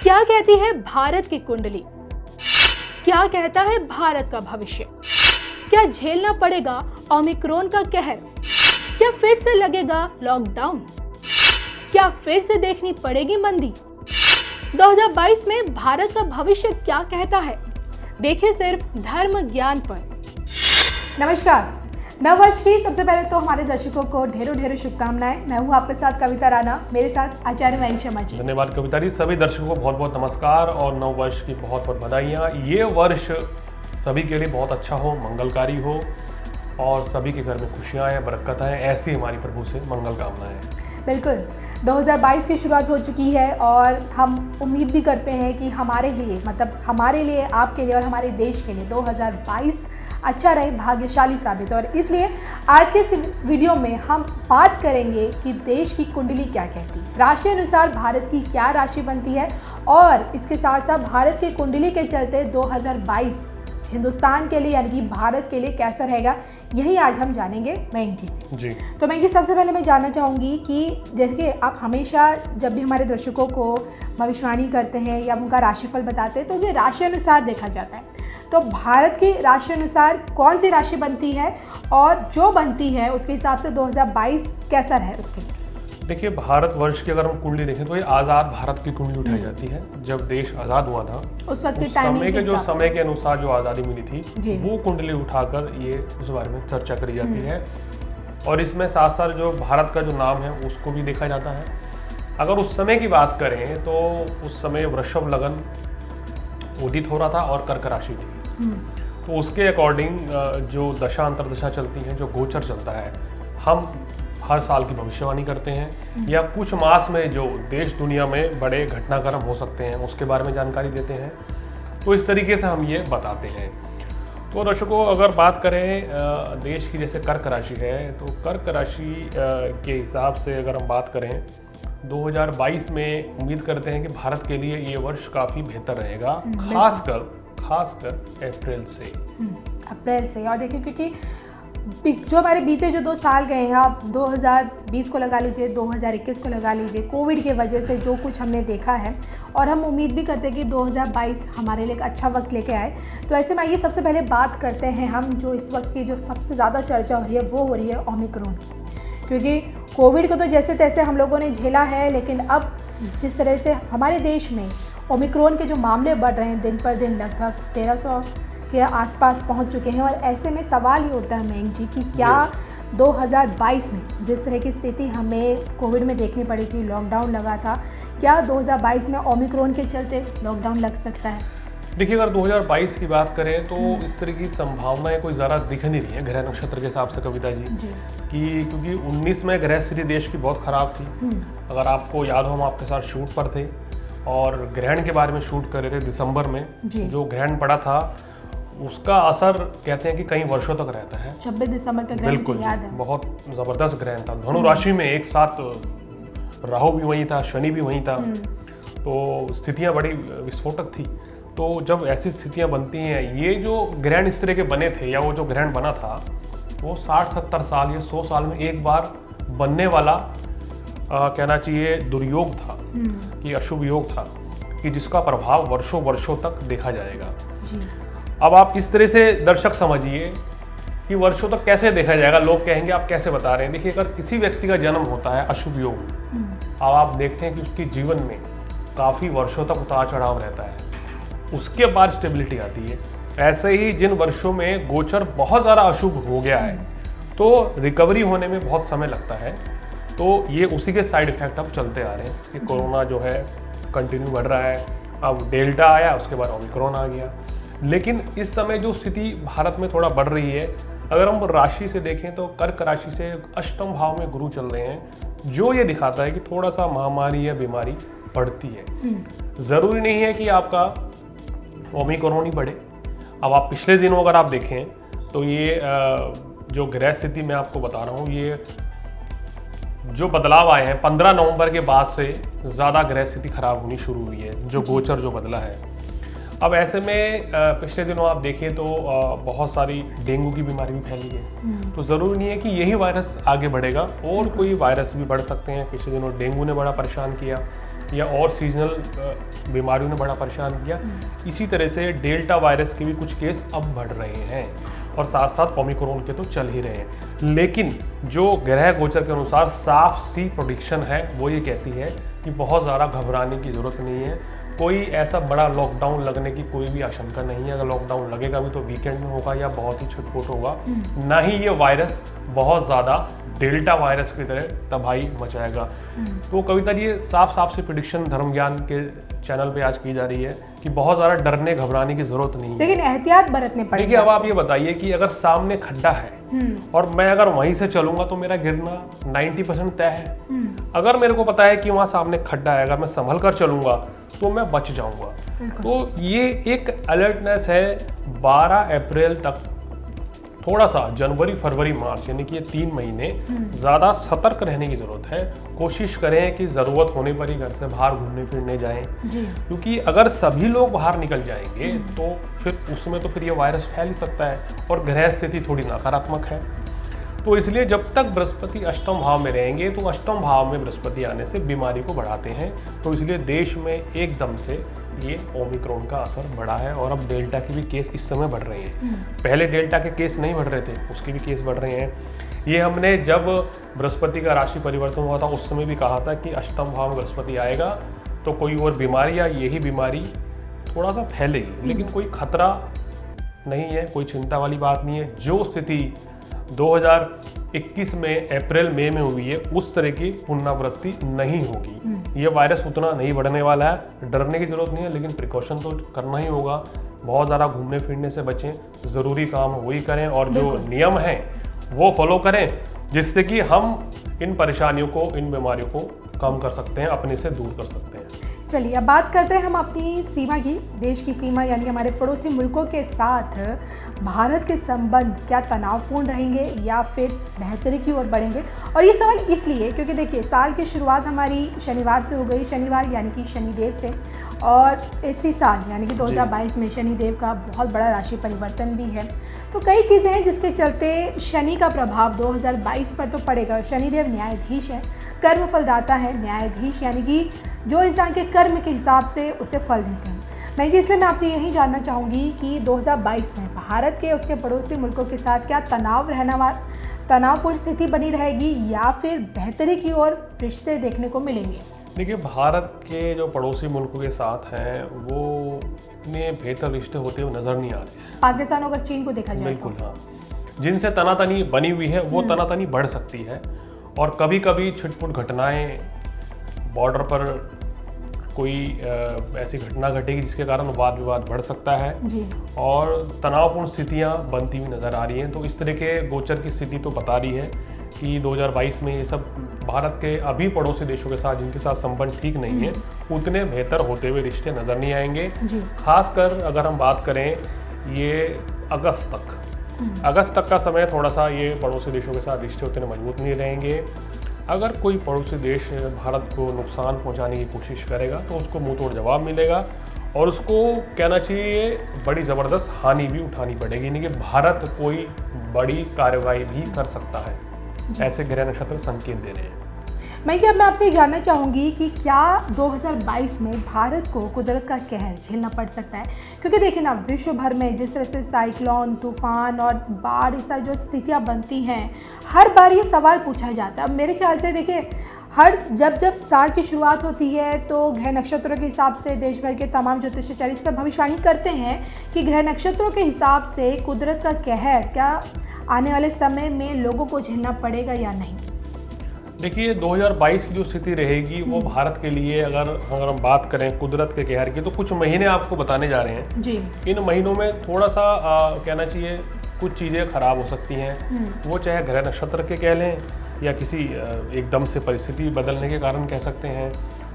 क्या कहती है भारत की कुंडली? क्या कहता है भारत का भविष्य? क्या झेलना पड़ेगा ओमिक्रॉन का कहर? क्या फिर से लगेगा लॉकडाउन? क्या फिर से देखनी पड़ेगी मंदी? 2022 में भारत का भविष्य क्या कहता है? देखिए सिर्फ धर्म ज्ञान पर। नमस्कार। नववर्ष की सबसे पहले तो हमारे दर्शकों को ढेरों ढेरों शुभकामनाएं। मैं हूं आपके साथ कविता राणा, मेरे साथ आचार्य मयंक शर्मा जी। धन्यवाद कविता जी। सभी दर्शकों को बहुत बहुत नमस्कार और नव वर्ष की बहुत बहुत बधाइयाँ। ये वर्ष सभी के लिए बहुत अच्छा हो, मंगलकारी हो और सभी के घर में खुशियाँ आएँ, बरकत आए, ऐसी हमारी प्रभु से मंगल कामनाएं। बिल्कुल, 2022 की शुरुआत हो चुकी है और हम उम्मीद भी करते हैं कि हमारे लिए, मतलब हमारे लिए, आपके लिए और हमारे देश के लिए 2022 अच्छा रहे, भाग्यशाली साबित। और इसलिए आज के इस वीडियो में हम बात करेंगे कि देश की कुंडली क्या कहती है, राशि अनुसार भारत की क्या राशि बनती है और इसके साथ साथ भारत की कुंडली के चलते 2022 हिंदुस्तान के लिए यानी कि भारत के लिए कैसा रहेगा, यही आज हम जानेंगे मयंक जी से। जी तो मयंक जी, सबसे पहले मैं जानना चाहूँगी कि जैसे आप हमेशा जब भी हमारे दर्शकों को भविष्यवाणी करते हैं या उनका राशिफल बताते हैं तो ये राशि अनुसार देखा जाता है। तो भारत की राशि अनुसार कौन सी राशि बनती है और जो बनती है उसके हिसाब से 2022 कैसा रहे उसके लिए? देखिए, भारत वर्ष की अगर हम कुंडली देखें तो ये आज़ाद भारत की कुंडली उठाई जाती है। जब देश आज़ाद हुआ था उस वक्त उस समय के जो समय के अनुसार जो आज़ादी मिली थी वो कुंडली उठाकर ये उस बारे में चर्चा करी जाती है। और इसमें साथ साथ जो भारत का जो नाम है उसको भी देखा जाता है। अगर उस समय की बात करें तो उस समय वृषभ लगन उदित हो रहा था और कर्क राशि थी। तो उसके अकॉर्डिंग जो दशा अंतरदशा चलती हैं, जो गोचर चलता है, हम हर साल की भविष्यवाणी करते हैं या कुछ मास में जो देश दुनिया में बड़े घटनाक्रम हो सकते हैं उसके बारे में जानकारी देते हैं। तो इस तरीके से हम ये बताते हैं। तो दर्शकों, अगर बात करें देश की, जैसे कर्क राशि है, तो कर्क राशि के हिसाब से अगर हम बात करें 2022 में उम्मीद करते हैं कि भारत के लिए ये वर्ष काफ़ी बेहतर रहेगा, खासकर अप्रैल से। और देखिए, क्योंकि जो हमारे बीते जो 2 साल गए हैं, आप 2020 को लगा लीजिए, 2021 को लगा लीजिए, कोविड की वजह से जो कुछ हमने देखा है, और हम उम्मीद भी करते हैं कि 2022 हमारे लिए एक अच्छा वक्त लेके आए। तो ऐसे में ये सबसे पहले बात करते हैं हम, जो इस वक्त की जो सबसे ज़्यादा चर्चा हो रही है वो हो रही है ओमिक्रॉन की। क्योंकि कोविड को तो जैसे तैसे हम लोगों ने झेला है, लेकिन अब जिस तरह से हमारे देश में ओमिक्रॉन के जो मामले बढ़ रहे हैं, दिन पर दिन लगभग 1300 के आसपास पहुंच चुके हैं। और ऐसे में सवाल ये होता है मयंक जी कि क्या 2022 में जिस तरह की स्थिति हमें कोविड में देखनी पड़ी थी, लॉकडाउन लगा था, क्या 2022 में ओमिक्रॉन के चलते लॉकडाउन लग सकता है? देखिए, अगर 2022 की बात करें तो इस तरह की संभावनाएं कोई ज़्यादा दिख नहीं रही है ग्रह नक्षत्र के हिसाब से कविता जी कि क्योंकि 19 में ग्रह स्थिति देश की बहुत ख़राब थी। अगर आपको याद हो, हम आपके साथ शूट पर थे और ग्रहण के बारे में शूट कर रहे थे दिसंबर में। जो ग्रहण पड़ा था उसका असर कहते हैं कि कई वर्षों तक रहता है। 26 दिसंबर का ग्रहण मुझे याद है, बहुत ज़बरदस्त ग्रहण था। धनु राशि में एक साथ राहु भी वहीं था, शनि भी वहीं था, तो स्थितियाँ बड़ी विस्फोटक थी। तो जब ऐसी स्थितियाँ बनती हैं, ये जो ग्रहण इस तरह के बने थे या वो जो ग्रहण बना था वो 60-70 साल या 100 साल में एक बार बनने वाला कहना चाहिए दुर्योग था कि अशुभ योग था कि जिसका प्रभाव वर्षों वर्षों तक देखा जाएगा। अब आप इस तरह से दर्शक समझिए कि वर्षों तक कैसे देखा जाएगा। लोग कहेंगे आप कैसे बता रहे हैं। देखिए, अगर किसी व्यक्ति का जन्म होता है अशुभ योग, अब आप देखते हैं कि उसके जीवन में काफ़ी वर्षों तक उतार चढ़ाव रहता है, उसके बाद स्टेबिलिटी आती है। ऐसे ही जिन वर्षों में गोचर बहुत ज़्यादा अशुभ हो गया है तो रिकवरी होने में बहुत समय लगता है। तो ये उसी के साइड इफेक्ट अब चलते आ रहे हैं कि कोरोना जो है कंटिन्यू बढ़ रहा है। अब डेल्टा आया, उसके बाद ओमिक्रॉन आ गया। लेकिन इस समय जो स्थिति भारत में थोड़ा बढ़ रही है, अगर हम राशि से देखें तो कर्क राशि से अष्टम भाव में गुरु चल रहे हैं, जो ये दिखाता है कि थोड़ा सा महामारी या बीमारी बढ़ती है। ज़रूरी नहीं है कि आपका ओमिक्रॉन ही बढ़े। अब आप पिछले दिनों अगर आप देखें तो ये जो ग्रह स्थिति मैं आपको बता रहा हूँ, ये जो बदलाव आए हैं 15 नवंबर के बाद से ज़्यादा ग्रह स्थिति खराब होनी शुरू हुई है, जो गोचर जो बदला है। अब ऐसे में पिछले दिनों आप देखें तो बहुत सारी डेंगू की बीमारी भी फैली है। तो ज़रूरी नहीं है कि यही वायरस आगे बढ़ेगा, और कोई वायरस भी बढ़ सकते हैं। पिछले दिनों डेंगू ने बड़ा परेशान किया, या और सीजनल बीमारियों ने बड़ा परेशान किया। इसी तरह से डेल्टा वायरस के भी कुछ केस अब बढ़ रहे हैं और साथ साथ ओमिक्रॉन के तो चल ही रहे हैं। लेकिन जो ग्रह गोचर के अनुसार साफ सी प्रेडिक्शन है वो ये कहती है कि बहुत ज़्यादा घबराने की ज़रूरत नहीं है। कोई ऐसा बड़ा लॉकडाउन लगने की कोई भी आशंका नहीं है। अगर लॉकडाउन लगेगा भी तो वीकेंड में होगा या बहुत ही छुटपुट होगा, ना ही ये वायरस बहुत ज़्यादा डेल्टा वायरस की तरह तबाही मचाएगा। तो कविता जी, ये साफ साफ से प्रेडिक्शन धर्म ज्ञान के चैनल पे आज की जा रही है कि बहुत ज़्यादा डरने घबराने की जरूरत नहीं है, लेकिन एहतियात बरतने पड़ेगी। देखिए, अब आप ये बताइए कि अगर सामने खड्डा है और मैं अगर वहीं से चलूंगा तो मेरा गिरना 90% तय है। अगर मेरे को पता है कि वहाँ सामने खड्डा है, अगर मैं संभल कर चलूंगा तो मैं बच जाऊंगा। तो ये एक अलर्टनेस है 12 अप्रैल तक। थोड़ा सा जनवरी फरवरी मार्च यानी कि ये 3 महीने ज़्यादा सतर्क रहने की ज़रूरत है। कोशिश करें कि ज़रूरत होने पर ही घर से बाहर घूमने फिरने जाएं, क्योंकि अगर सभी लोग बाहर निकल जाएंगे तो फिर उसमें तो फिर ये वायरस फैल ही सकता है और ग्रह स्थिति थोड़ी नकारात्मक है। तो इसलिए जब तक बृहस्पति अष्टम भाव में रहेंगे तो अष्टम भाव में बृहस्पति आने से बीमारी को बढ़ाते हैं। तो इसलिए देश में एकदम से ये ओमिक्रॉन का असर बढ़ा है और अब डेल्टा के भी केस इस समय बढ़ रहे हैं। पहले डेल्टा के केस नहीं बढ़ रहे थे, उसके भी केस बढ़ रहे हैं। ये हमने जब बृहस्पति का राशि परिवर्तन हुआ था उस समय भी कहा था कि अष्टम भाव में बृहस्पति आएगा तो कोई और बीमारी या यही बीमारी थोड़ा सा फैलेगी, लेकिन कोई खतरा नहीं है, कोई चिंता वाली बात नहीं है। जो स्थिति 2021 में अप्रैल मई में हुई है उस तरह की पुनरावृत्ति नहीं होगी। ये वायरस उतना नहीं बढ़ने वाला है, डरने की जरूरत नहीं है, लेकिन प्रिकॉशन तो करना ही होगा। बहुत ज़्यादा घूमने फिरने से बचें, ज़रूरी काम वही करें और जो नियम हैं वो फॉलो करें, जिससे कि हम इन परेशानियों को, इन बीमारियों को कम कर सकते हैं, अपने से दूर कर सकते हैं। चलिए अब बात करते हैं हम अपनी सीमा की, देश की सीमा यानी हमारे पड़ोसी मुल्कों के साथ भारत के संबंध क्या तनावपूर्ण रहेंगे या फिर बेहतरी की ओर बढ़ेंगे। और ये सवाल इसलिए क्योंकि देखिए, साल की शुरुआत हमारी शनिवार से हो गई, शनिवार यानी कि शनिदेव से, और इसी साल यानी कि 2022 में शनिदेव का बहुत बड़ा राशि परिवर्तन भी है। तो कई चीज़ें हैं जिसके चलते शनि का प्रभाव 2022 पर तो पड़ेगा। शनिदेव न्यायाधीश है, कर्म फलदाता है। न्यायाधीश यानी कि जो इंसान के कर्म के हिसाब से उसे फल देते हैं। मैं जी इसलिए मैं आपसे यही जानना चाहूँगी कि 2022 में भारत के उसके पड़ोसी मुल्कों के साथ क्या तनावपूर्ण स्थिति बनी रहेगी या फिर बेहतरी की ओर रिश्ते देखने को मिलेंगे। देखिए, भारत के जो पड़ोसी मुल्कों के साथ हैं वो इतने बेहतर रिश्ते होते हुए नज़र नहीं आ रहे। पाकिस्तान अगर चीन को देखा जाए बिल्कुल, हाँ, जिनसे तनातनी बनी हुई है वो तनातनी बढ़ सकती है और कभी कभी छिटपुट घटनाएं, बॉर्डर पर कोई ऐसी घटना घटेगी जिसके कारण वाद विवाद बढ़ सकता है जी। और तनावपूर्ण स्थितियां बनती हुई नज़र आ रही हैं। तो इस तरह के गोचर की स्थिति तो बता रही है कि 2022 में ये सब भारत के अभी पड़ोसी देशों के साथ जिनके साथ संबंध ठीक नहीं है उतने बेहतर होते हुए रिश्ते नज़र नहीं आएंगे। खासकर अगर हम बात करें ये अगस्त तक का समय, थोड़ा सा ये पड़ोसी देशों के साथ रिश्ते उतने मजबूत नहीं रहेंगे। अगर कोई पड़ोसी देश भारत को नुकसान पहुंचाने की कोशिश करेगा तो उसको मुंह तोड़ जवाब मिलेगा और उसको कहना चाहिए बड़ी ज़बरदस्त हानि भी उठानी पड़ेगी, यानी कि भारत कोई बड़ी कार्रवाई भी कर सकता है। ऐसे ग्रह नक्षत्र संकेत दे रहे हैं। मैं कि अब मैं आपसे ये जानना चाहूँगी कि क्या 2022 में भारत को कुदरत का कहर झेलना पड़ सकता है। क्योंकि देखिए ना, विश्व भर में जिस तरह से साइक्लोन, तूफान और बाढ़ ऐसा जो स्थितियाँ बनती हैं, हर बार ये सवाल पूछा जाता है। अब मेरे ख्याल से देखिए, जब साल की शुरुआत होती है तो ग्रह नक्षत्रों के हिसाब से देश भर के तमाम ज्योतिषाचार्य इस पर भविष्यवाणी करते हैं कि ग्रह नक्षत्रों के हिसाब से कुदरत का कहर क्या आने वाले समय में लोगों को झेलना पड़ेगा या नहीं। देखिए, 2022 की जो स्थिति रहेगी वो भारत के लिए, अगर हम बात करें कुदरत के कहर की, तो कुछ महीने आपको बताने जा रहे हैं जी। इन महीनों में थोड़ा सा कहना चाहिए कुछ चीज़ें खराब हो सकती हैं। वो चाहे ग्रह नक्षत्र के कह लें या किसी एकदम से परिस्थिति बदलने के कारण कह सकते हैं।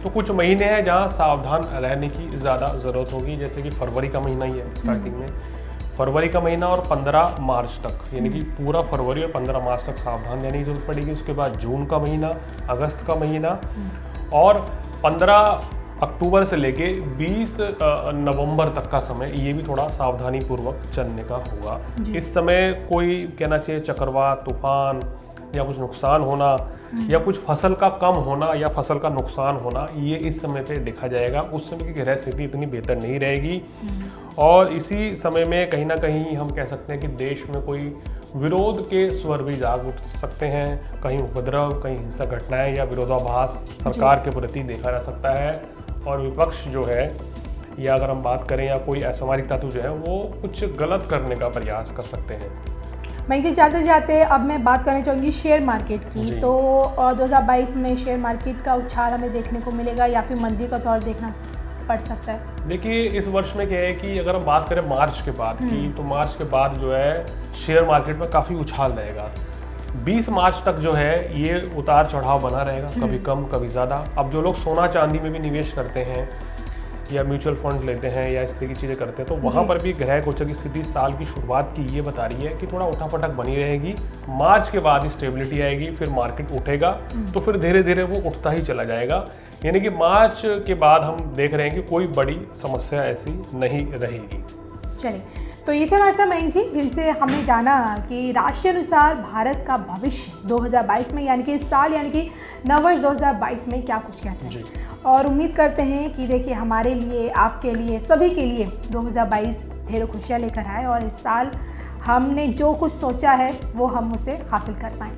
तो कुछ महीने हैं जहाँ सावधान रहने की ज़्यादा ज़रूरत होगी, जैसे कि फरवरी का महीना ही है स्टार्टिंग में, फरवरी का महीना और 15 मार्च तक, यानी कि पूरा फरवरी और 15 मार्च तक सावधान रहने की जरूरत पड़ेगी। उसके बाद जून का महीना, अगस्त का महीना और 15 अक्टूबर से लेके 20 नवंबर तक का समय, ये भी थोड़ा सावधानी पूर्वक चलने का होगा। इस समय कोई कहना चाहिए चक्रवात, तूफान या कुछ नुकसान होना या कुछ फसल का कम होना या फसल का नुकसान होना, ये इस समय पे देखा जाएगा। उस समय की ग्रह स्थिति इतनी बेहतर नहीं रहेगी और इसी समय में कहीं ना कहीं हम कह सकते हैं कि देश में कोई विरोध के स्वर भी जाग उठ सकते हैं। कहीं उपद्रव, कहीं हिंसक घटनाएं या विरोधाभास सरकार के प्रति देखा जा सकता है और विपक्ष जो है, या अगर हम बात करें या कोई असामरिक तत्व जो है वो कुछ गलत करने का प्रयास कर सकते हैं। मैं जी जाते जाते अब मैं बात करना चाहूँगी शेयर मार्केट की। तो 2022 में शेयर मार्केट का उछाल हमें देखने को मिलेगा या फिर मंदी का दौर देखना पड़ सकता है? देखिए, इस वर्ष में क्या है कि अगर हम बात करें मार्च के बाद की, तो मार्च के बाद जो है शेयर मार्केट में काफ़ी उछाल रहेगा। 20 मार्च तक जो है ये उतार चढ़ाव बना रहेगा, कभी कम कभी ज़्यादा। अब जो लोग सोना चांदी में भी निवेश करते हैं या म्यूचुअल फंड लेते हैं या इस तरह की चीज़ें करते हैं, तो वहाँ पर भी ग्रह गोचर की स्थिति साल की शुरुआत की ये बता रही है कि थोड़ा उठापटक बनी रहेगी। मार्च के बाद स्टेबिलिटी आएगी, फिर मार्केट उठेगा, तो फिर धीरे धीरे वो उठता ही चला जाएगा। यानी कि मार्च के बाद हम देख रहे हैं कि कोई बड़ी समस्या ऐसी नहीं रहेगी। चलिए, तो ये थे हमारे मयंक जी, जिनसे हमने जाना कि राशि अनुसार भारत का भविष्य 2022 में, यानी कि इस साल, यानी कि नववर्ष 2022 में क्या कुछ कहते हैं। और उम्मीद करते हैं कि देखिए हमारे लिए, आपके लिए, सभी के लिए 2022 ढेरों खुशियाँ लेकर आए और इस साल हमने जो कुछ सोचा है वो हम उसे हासिल कर पाएँ।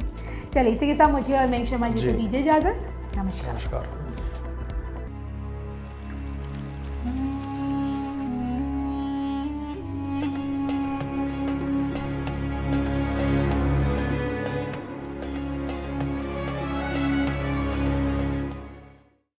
चलिए, इसी के साथ मुझे और मयंक शर्मा जी को दीजिए इजाज़त। नमस्कार।